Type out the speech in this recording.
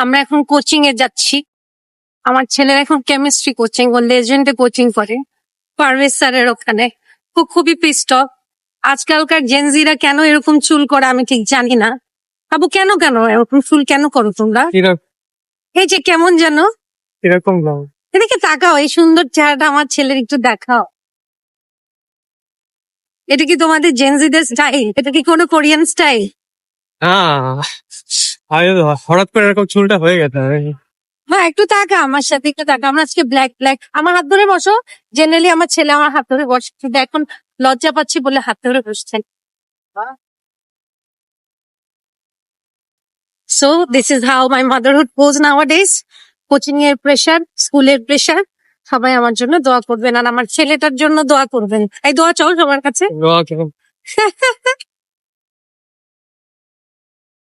আমরা এখন কোচিং এ যাচ্ছি। আমার ছেলের এখন কেমিস্ট্রি কোচিং, ও লেজেন্ডে কোচিং করে পারভেজ স্যারের ওখানে। খুবই পিস্ট অফ। আজকালকার জেনজিরা কেন এরকম চুল করে আমি ঠিক জানি না। আবু কেন কেন এরকম চুল কেন করো তোমরা? এই যে কেমন যেন এরকম না। এদিকে তাকাও, এই সুন্দর চেহারাটা আমার ছেলের একটু দেখাও। এটা কি তোমাদের জেনজিদের স্টাইল? এটা কি কোনো কোরিয়ান স্টাইল? হঠাৎ করে এরকম চুলটা হয়ে গেছে। হ্যাঁ, একটু তাকা আমার সাথে, একটু তাকা। আমরা আজকে ব্ল্যাক ব্ল্যাক। আমার হাত ধরে বসো। জেনারেলি আমার ছেলে আমার হাত ধরে বসে, কিন্তু এখন লজ্জা পাচ্ছি বলে হাত ধরে বসছেন। So this is how my motherhood goes nowadays. Coaching এর প্রেশার, স্কুলের প্রেশার। সবাই আমার জন্য দোয়া করবেন আর আমার ছেলেটার জন্য দোয়া করবেন। এই দোয়া চাও সবার কাছে।